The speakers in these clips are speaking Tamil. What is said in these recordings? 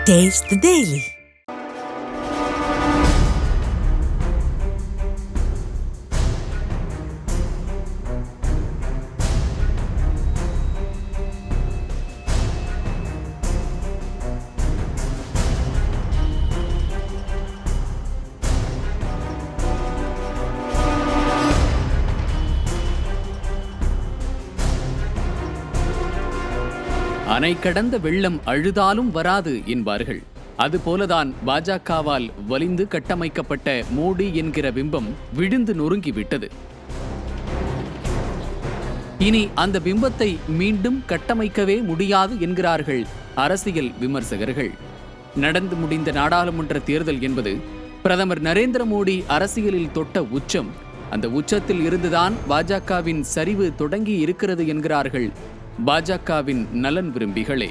Taste the Daily. அணை கடந்த வெள்ளம் அழுதாலும் வராது என்பார்கள். அதுபோலதான் பாஜகவால் வலிந்து கட்டமைக்கப்பட்ட மோடி என்கிற பிம்பம் விழுந்து நொறுங்கிவிட்டது. இனி அந்த பிம்பத்தை மீண்டும் கட்டமைக்கவே முடியாது என்கிறார்கள் அரசியல் விமர்சகர்கள். நடந்து முடிந்த நாடாளுமன்ற தேர்தல் என்பது பிரதமர் நரேந்திர மோடி அரசியலில் தொட்ட உச்சம். அந்த உச்சத்தில் இருந்துதான் பாஜகவின் சரிவு தொடங்கி இருக்கிறது என்கிறார்கள் பாஜகவின் நலன் விரும்பிகளே.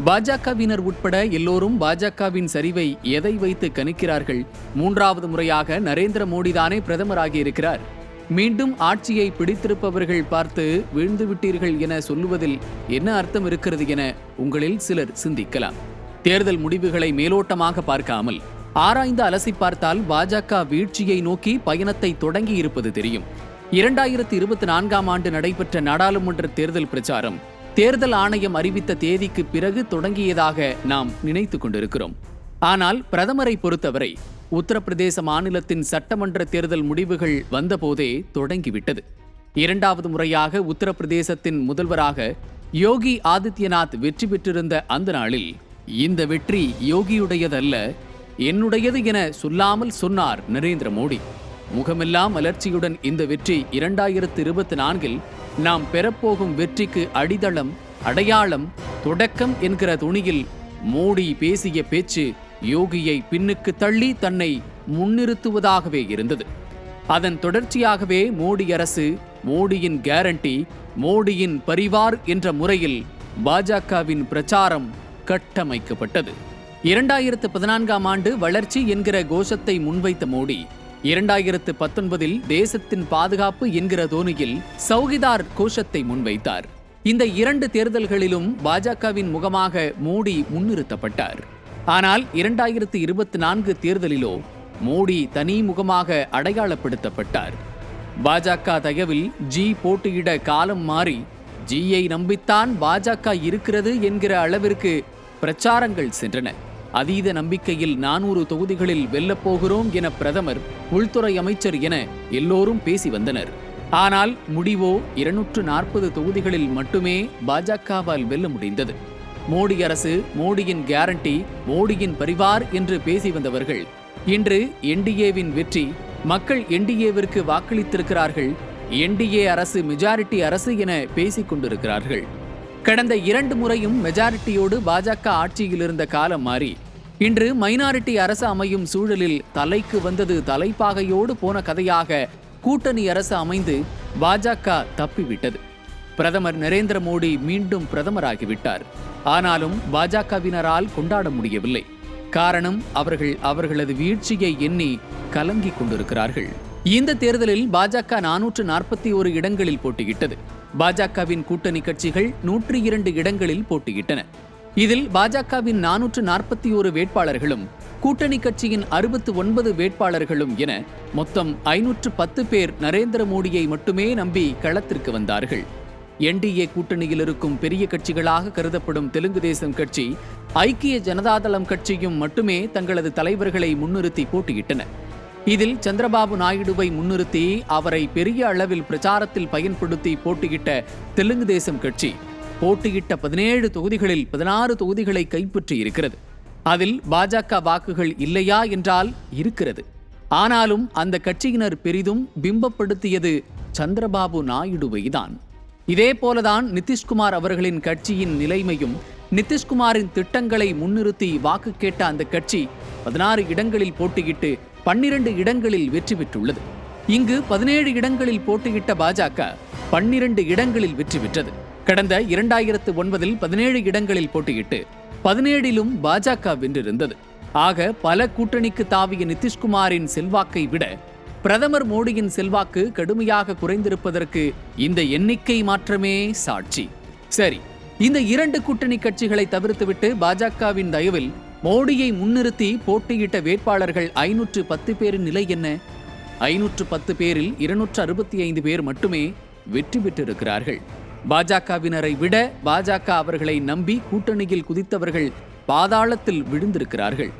பாஜகவினர் உட்பட எல்லோரும் பாஜகவின் சரிவை எதை வைத்து கணிக்கிறார்கள்? மூன்றாவது முறையாக நரேந்திர மோடி தானே பிரதமராகி இருக்கிறார். மீண்டும் ஆட்சியை பிடித்திருப்பவர்கள் பார்த்து வீழ்ந்து விட்டீர்கள் என சொல்லுவதில் என்ன அர்த்தம் இருக்கிறது என உங்களில் சிலர் சிந்திக்கலாம். தேர்தல் முடிவுகளை மேலோட்டமாக பார்க்காமல் ஆராய்ந்து அலசி பார்த்தால் பாஜக வீழ்ச்சியை நோக்கி பயணத்தை தொடங்கி இருப்பது தெரியும். 2024ஆம் ஆண்டு நடைபெற்ற நாடாளுமன்ற தேர்தல் பிரச்சாரம் தேர்தல் ஆணையம் அறிவித்த தேதிக்கு பிறகு தொடங்கியதாக நாம் நினைத்து கொண்டிருக்கிறோம். ஆனால் பிரதமரை பொறுத்தவரை உத்தரப்பிரதேச மாநிலத்தின் சட்டமன்ற தேர்தல் முடிவுகள் வந்தபோதே தொடங்கிவிட்டது. இரண்டாவது முறையாக உத்தரப்பிரதேசத்தின் முதல்வராக யோகி ஆதித்யநாத் வெற்றி பெற்றிருந்த அந்த நாளில் இந்த வெற்றி யோகியுடையதல்ல, என்னுடையது என சொல்லாமல் சொன்னார் நரேந்திர மோடி. முகமெல்லாம் அலர்ச்சியுடன் இந்த வெற்றி 2024இல் நாம் பெறப்போகும் வெற்றிக்கு அடித்தளம், அடையாளம், தொடக்கம் என்கிற துணியில் மோடி பேசிய பேச்சு யோகியை பின்னுக்கு தள்ளி தன்னை முன்னிறுத்துவதாகவே இருந்தது. அதன் தொடர்ச்சியாகவே மோடி அரசு, மோடியின் கேரண்டி, மோடியின் பரிவார் என்ற முறையில் பாஜகவின் பிரச்சாரம் கட்டமைக்கப்பட்டது. 2014ஆம் ஆண்டு வளர்ச்சி என்கிற கோஷத்தை முன்வைத்த மோடி 2019இல் தேசத்தின் பாதுகாப்பு என்கிற தோனியில் சௌகிதார் கோஷத்தை முன்வைத்தார். இந்த இரண்டு தேர்தல்களிலும் பாஜகவின் முகமாக மோடி முன்னிறுத்தப்பட்டார். ஆனால் 2024 தேர்தலிலோ மோடி தனி முகமாக அடையாளப்படுத்தப்பட்டார். பாஜக தயவில் ஜி போட்டியிட காலம் மாறி ஜியை நம்பித்தான் பாஜக இருக்கிறது என்கிற அளவிற்கு பிரச்சாரங்கள் சென்றன. அதீத நம்பிக்கையில் 400 தொகுதிகளில் வெல்லப்போகிறோம் என பிரதமர், உள்துறை அமைச்சர் என எல்லோரும் பேசி வந்தனர். ஆனால் முடிவோ 240 தொகுதிகளில் மட்டுமே பாஜகவால் வெல்ல முடிந்தது. மோடி அரசு, மோடியின் கேரண்டி, மோடியின் பரிவார் என்று பேசி வந்தவர்கள் இன்று என்டிஏவின் வெற்றி, மக்கள் என்டிஏவிற்கு வாக்களித்திருக்கிறார்கள், என்டிஏ அரசு மெஜாரிட்டி அரசு என பேசிக் கொண்டிருக்கிறார்கள். கடந்த 2 முறையும் மெஜாரிட்டியோடு பாஜக ஆட்சியில் இருந்த காலம் மாறி இன்று மைனாரிட்டி அரசு அமையும் சூழலில் தலைக்கு வந்தது தலைப்பாகையோடு போன கதையாக கூட்டணி அரசு அமைந்து பாஜக தப்பிவிட்டது. பிரதமர் நரேந்திர மோடி மீண்டும் பிரதமராகிவிட்டார். ஆனாலும் பாஜகவினரால் கொண்டாட முடியவில்லை. காரணம், அவர்கள் அவர்களது வீழ்ச்சியை எண்ணி கலங்கிக் கொண்டிருக்கிறார்கள். இந்த தேர்தலில் பாஜக 441 இடங்களில் போட்டியிட்டது. பாஜகவின் கூட்டணி கட்சிகள் 102 இடங்களில் போட்டியிட்டன. இதில் பாஜகவின் 441 வேட்பாளர்களும் கூட்டணி கட்சியின் 69 வேட்பாளர்களும் என மொத்தம் 510 பேர் நரேந்திர மோடியை மட்டுமே நம்பி களத்திற்கு வந்தார்கள். என்டிஏ கூட்டணியில் இருக்கும் பெரிய கட்சிகளாக கருதப்படும் தெலுங்கு தேசம் கட்சி, ஐக்கிய ஜனதாதளம் கட்சியும் மட்டுமே தங்களது தலைவர்களை முன்னிறுத்தி போட்டியிட்டன. இதில் சந்திரபாபு நாயுடுவை முன்னிறுத்தி அவரை பெரிய அளவில் பிரச்சாரத்தில் பயன்படுத்தி போட்டியிட்ட தெலுங்கு தேசம் கட்சி போட்டியிட்ட 17 தொகுதிகளில் 16 தொகுதிகளை கைப்பற்றி இருக்கிறது. அதில் பாஜக வாக்குகள் இல்லையா என்றால் இருக்கிறது. ஆனாலும் அந்த கட்சியினர் பெரிதும் பிம்பப்படுத்தியது சந்திரபாபு நாயுடுவை தான். இதே போலதான் நிதிஷ்குமார் அவர்களின் கட்சியின் நிலைமையும். நிதிஷ்குமாரின் திட்டங்களை முன்னிறுத்தி வாக்கு கேட்ட அந்த கட்சி 16 இடங்களில் போட்டியிட்டு 12 இடங்களில் வெற்றி பெற்றுள்ளது. இங்கு 17 இடங்களில் போட்டியிட்ட பாஜக 12 இடங்களில் வெற்றி பெற்றது. கடந்த 2009இல் 17 இடங்களில் போட்டியிட்டு 17லும் பாஜக வென்றிருந்தது. ஆக பல கூட்டணிக்கு தாவிய நிதிஷ்குமாரின் செல்வாக்கை விட பிரதமர் மோடியின் செல்வாக்கு கடுமையாக குறைந்திருப்பதற்கு இந்த எண்ணிக்கை மாற்றமே சாட்சி. சரி, இந்த இரண்டு கூட்டணி கட்சிகளை தவிர்த்துவிட்டு பாஜகவின் தயவில் மோடியை முன்னிறுத்தி போட்டியிட்ட வேட்பாளர்கள் 510 பேரின் நிலை என்ன? 510 பேரில் 265 பேர் மட்டுமே வெற்றி பெற்றிருக்கிறார்கள். பாஜகவினரை விட பாஜக அவர்களை நம்பி கூட்டணியில் குதித்தவர்கள் பாதாளத்தில் விழுந்திருக்கிறார்கள்.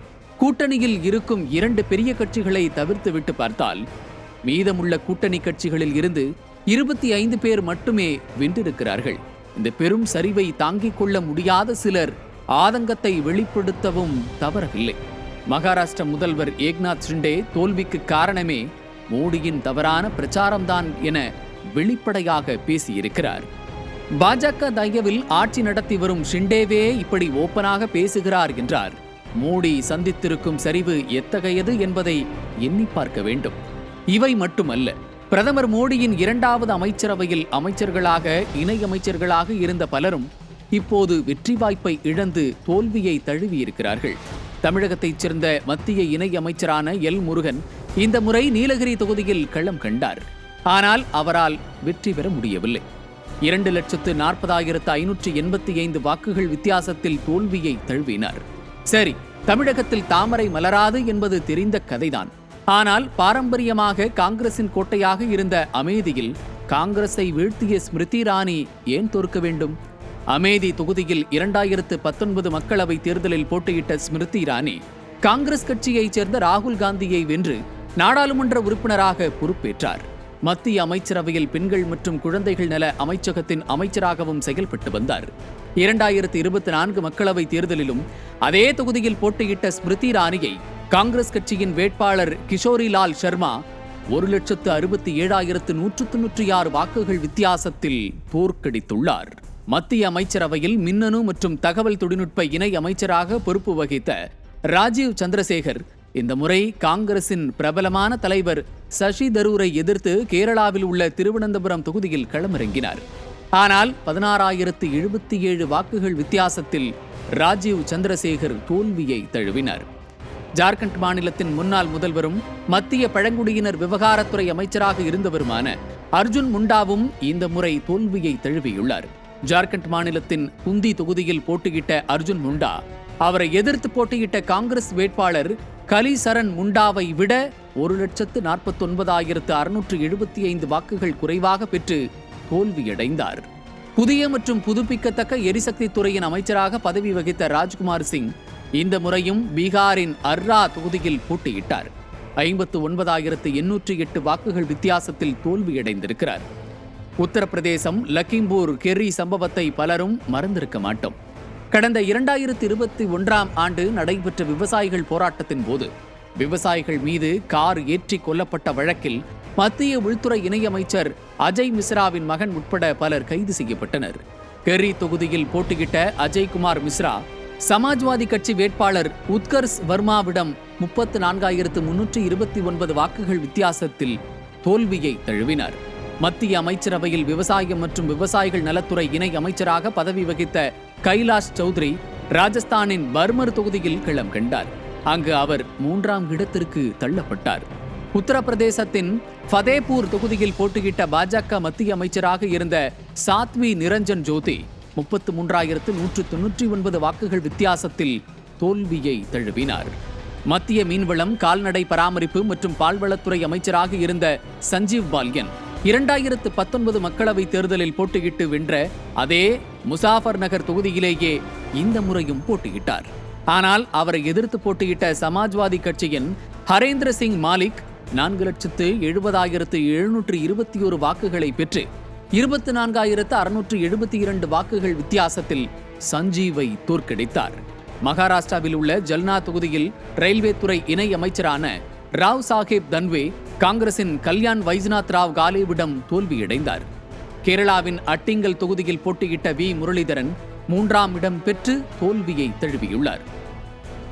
கூட்டணியில் இருக்கும் 2 பெரிய கட்சிகளை தவிர்த்துவிட்டு பார்த்தால் மீதமுள்ள கூட்டணி கட்சிகளில் இருந்து 25 பேர் மட்டுமே வென்றிருக்கிறார்கள். இந்த பெரும் சரிவை தாங்கிக் கொள்ள முடியாத சிலர் ஆதங்கத்தை வெளிப்படுத்தவும் தவறவில்லை. மகாராஷ்டிர முதல்வர் ஏக்நாத் ஷிண்டே தோல்விக்கு காரணமே மோடியின் தவறான பிரச்சாரம்தான் என வெளிப்படையாக பேசியிருக்கிறார். பாஜக தயவில் ஆட்சி நடத்தி வரும் ஷிண்டேவே இப்படி ஓப்பனாக பேசுகிறார் என்றார். மோடி சந்தித்திருக்கும் சரிவு எத்தகையது என்பதை எண்ணி பார்க்க வேண்டும். இவை மட்டுமல்ல, பிரதமர் மோடியின் 2வது அமைச்சரவையில் அமைச்சர்களாக இணை அமைச்சர்களாக இருந்த பலரும் இப்போது வெற்றி வாய்ப்பை இழந்து தோல்வியை தழுவியிருக்கிறார்கள். தமிழகத்தைச் சேர்ந்த மத்திய இணை அமைச்சரான எல் முருகன் இந்த முறை நீலகிரி தொகுதியில் களம் கண்டார். ஆனால் அவரால் வெற்றி பெற முடியவில்லை. 2,40,585 வாக்குகள் வித்தியாசத்தில் தோல்வியை தழுவினார். சரி, தமிழகத்தில் தாமரை மலராது என்பது தெரிந்த கதைதான். ஆனால் பாரம்பரியமாக காங்கிரசின் கோட்டையாக இருந்த அமேதியில் காங்கிரஸை வீழ்த்திய ஸ்மிருதி இரானி ஏன் தோற்க வேண்டும்? அமேதி தொகுதியில் 2019 மக்களவை தேர்தலில் போட்டியிட்ட ஸ்மிருதி இரானி காங்கிரஸ் கட்சியைச் சேர்ந்த ராகுல் காந்தியை வென்று நாடாளுமன்ற உறுப்பினராக பொறுப்பேற்றார். மத்திய அமைச்சரவையில் பெண்கள் மற்றும் குழந்தைகள் நல அமைச்சகத்தின் அமைச்சராகவும் செயல்பட்டு வந்தார். 2024 மக்களவை தேர்தலிலும் அதே தொகுதியில் போட்டியிட்ட ஸ்மிருதி இரானியை காங்கிரஸ் கட்சியின் வேட்பாளர் கிஷோரிலால் சர்மா 1,67,196 வாக்குகள் வித்தியாசத்தில் தோற்கடித்துள்ளார். மத்திய அமைச்சரவையில் மின்னணு மற்றும் தகவல் தொழில்நுட்ப இணை அமைச்சராக பொறுப்பு வகித்த ராஜீவ் சந்திரசேகர் இந்த முறை காங்கிரசின் பிரபலமான தலைவர் சசி தரூரை எதிர்த்து கேரளாவில் உள்ள திருவனந்தபுரம் தொகுதியில் களமிறங்கினார். ஆனால் 16,077 வாக்குகள் வித்தியாசத்தில் ராஜீவ் சந்திரசேகர் தோல்வியை தழுவினார். ஜார்க்கண்ட் மாநிலத்தின் முன்னாள் முதல்வரும் மத்திய பழங்குடியினர் விவகாரத்துறை அமைச்சராக இருந்தவருமான அர்ஜுன் முண்டாவும் இந்த முறை தோல்வியை தழுவியுள்ளார். ஜார்க்கண்ட் மாநிலத்தின் குந்தி தொகுதியில் போட்டியிட்ட அர்ஜுன் முண்டா அவரை எதிர்த்து போட்டியிட்ட காங்கிரஸ் வேட்பாளர் கலி சரண் முண்டாவை விட 1,49,675 வாக்குகள் குறைவாக பெற்று தோல்வியடைந்தார். புதிய மற்றும் புதுப்பிக்கத்தக்க எரிசக்தி துறையின் அமைச்சராக பதவி வகித்த ராஜ்குமார் சிங் இந்த முறையும் பீகாரின் அர்ரா தொகுதியில் போட்டியிட்டார். 59,808 வாக்குகள் வித்தியாசத்தில் தோல்வியடைந்திருக்கிறார். உத்தரப்பிரதேசம் லக்கிம்பூர் கெர்ரி சம்பவத்தை பலரும் மறந்திருக்க மாட்டோம். கடந்த 2021ஆம் ஆண்டு நடைபெற்ற விவசாயிகள் போராட்டத்தின் போது விவசாயிகள் மீது கார் ஏற்றி கொல்லப்பட்ட வழக்கில் மத்திய உள்துறை இணையமைச்சர் அஜய் மிஸ்ராவின் மகன் உட்பட பலர் கைது செய்யப்பட்டனர். கெர்ரி தொகுதியில் போட்டியிட்ட அஜய்குமார் மிஸ்ரா சமாஜ்வாதி கட்சி வேட்பாளர் உத்கர்ஷ் வர்மாவிடம் 34,329 வாக்குகள் வித்தியாசத்தில் தோல்வியை தழுவினார். மத்திய அமைச்சரவையில் விவசாயம் மற்றும் விவசாயிகள் நலத்துறை இணை அமைச்சராக பதவி வகித்த கைலாஷ் சௌத்ரி ராஜஸ்தானின் பர்மர் தொகுதியில் களம் கண்டார். அங்கு அவர் 3ஆம் இடத்திற்கு தள்ளப்பட்டார். உத்தரப்பிரதேசத்தின் ஃபதேபூர் தொகுதியில் போட்டியிட்ட பாஜக மத்திய அமைச்சராக இருந்த சாத்வி நிரஞ்சன் ஜோதி 33,199 வாக்குகள் வித்தியாசத்தில் தோல்வியை தழுவினார். மத்திய மீன்வளம், கால்நடை பராமரிப்பு மற்றும் பால்வளத்துறை அமைச்சராக இருந்த சஞ்சீவ் பால்யன் 2019 மக்களவை தேர்தலில் போட்டியிட்டு வென்ற அதே முசாஃபர் நகர் தொகுதியிலேயே இந்த முறையும் போட்டியிட்டார். ஆனால் அவரை எதிர்த்து போட்டியிட்ட சமாஜ்வாதி கட்சியின் ஹரேந்திர சிங் மாலிக் 4,70,721 வாக்குகளை பெற்று 24,672 வாக்குகள் வித்தியாசத்தில் சஞ்சீவை தோற்கடித்தார். மகாராஷ்டிராவில் உள்ள ஜல்னா தொகுதியில் ரயில்வே துறை இணை அமைச்சரான ராவ் சாஹேப் தன்வே காங்கிரசின் கல்யாண் வைஜ்நாத் ராவ் காலேவிடம் தோல்வியடைந்தார். கேரளாவின் அட்டிங்கல் தொகுதியில் போட்டியிட்ட வி முரளிதரன் 3ஆம் இடம் பெற்று தோல்வியை தழுவியுள்ளார்.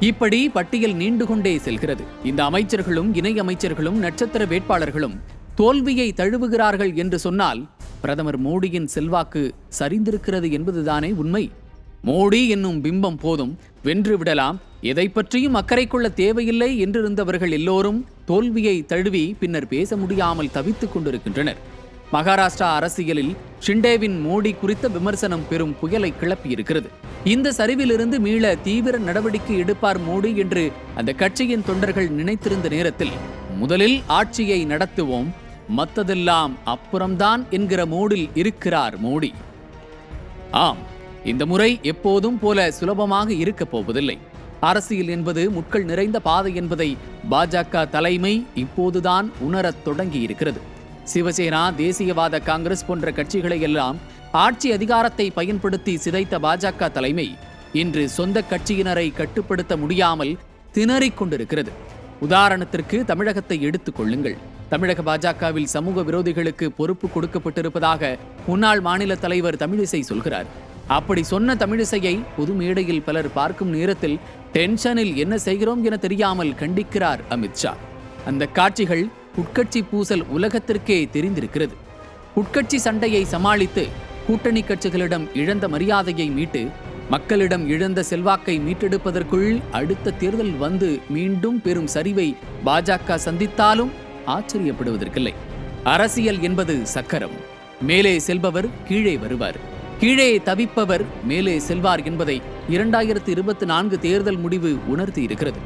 இப்படி பட்டியல் நீண்டு கொண்டே செல்கிறது. இந்த அமைச்சர்களும் இணை அமைச்சர்களும் நட்சத்திர வேட்பாளர்களும் தோல்வியை தழுவுகிறார்கள் என்று சொன்னால் பிரதமர் மோடியின் செல்வாக்கு சரிந்திருக்கிறது என்பதுதானே உண்மை. மோடி என்னும் பிம்பம் போதும், வென்று விடலாம், எதை பற்றியும் அக்கறை கொள்ள தேவையில்லை என்றிருந்தவர்கள் எல்லோரும் தோல்வியை தழுவி பின்னர் பேச முடியாமல் தவித்துக் கொண்டிருக்கின்றனர். மகாராஷ்டிரா அரசியலில் ஷிண்டேவின் மோடி குறித்த விமர்சனம் பெரும் புயலை கிளப்பியிருக்கிறது. இந்த சரிவிலிருந்து மீள தீவிர நடவடிக்கை எடுப்பார் மோடி என்று அந்த கட்சியின் தொண்டர்கள் நினைத்திருந்த நேரத்தில் முதலில் ஆட்சியை நடத்துவோம், மற்றதெல்லாம் அப்புறம்தான் என்கிற மோடில் இருக்கிறார் மோடி. ஆம், இந்த முறை எப்போதும் போல சுலபமாக இருக்கப் போவதில்லை. அரசியல் என்பது முட்கள் நிறைந்த பாதை என்பதை பாஜக தலைமை இப்போதுதான் உணரத் தொடங்கியிருக்கிறது. சிவசேனா, தேசியவாத காங்கிரஸ் போன்ற கட்சிகளை எல்லாம் ஆட்சி அதிகாரத்தை பயன்படுத்தி சிதைத்த பாஜக தலைமை இன்று சொந்த கட்சியினரை கட்டுப்படுத்த முடியாமல் திணறிக் கொண்டிருக்கிறது. உதாரணத்திற்கு தமிழகத்தை எடுத்துக் கொள்ளுங்கள். தமிழக பாஜகவில் சமூக விரோதிகளுக்கு பொறுப்பு கொடுக்கப்பட்டிருப்பதாக முன்னாள் மாநில தலைவர் தமிழிசை சொல்கிறார். அப்படி சொன்ன தமிழிசையை பொது மேடையில் பலர் பார்க்கும் நேரத்தில் டென்ஷனில் என்ன செய்கிறோம் என தெரியாமல் கண்டிக்கிறார் அமித்ஷா. அந்த காட்சிகள் உட்கட்சி பூசல் உலகத்திற்கே தெரிந்திருக்கிறது. உட்கட்சி சண்டையை சமாளித்து கூட்டணி கட்சிகளிடம் இழந்த மரியாதையை மீட்டு மக்களிடம் இழந்த செல்வாக்கை மீட்டெடுப்பதற்குள் அடுத்த தேர்தல் வந்து மீண்டும் பெரும் சரிவை பாஜக சந்தித்தாலும் ஆச்சரியப்படுவதற்கில்லை. அரசியல் என்பது சக்கரம். மேலே செல்பவர் கீழே வருவார், கீழே தவிப்பவர் மேலே செல்வார் என்பதை 2024 தேர்தல் முடிவு உணர்த்தி இருக்கிறது.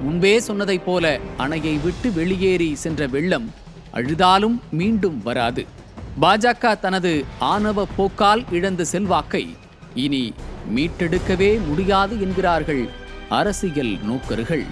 முன்பே சொன்னதைப் போல அணையை விட்டு வெளியேறி சென்ற வெள்ளம் அழுதாலும் மீண்டும் வராது. பாஜக தனது ஆணவ போக்கால் இழந்த செல்வாக்கை இனி மீட்டெடுக்கவே முடியாது என்கிறார்கள் அரசியல் நோக்கர்கள்.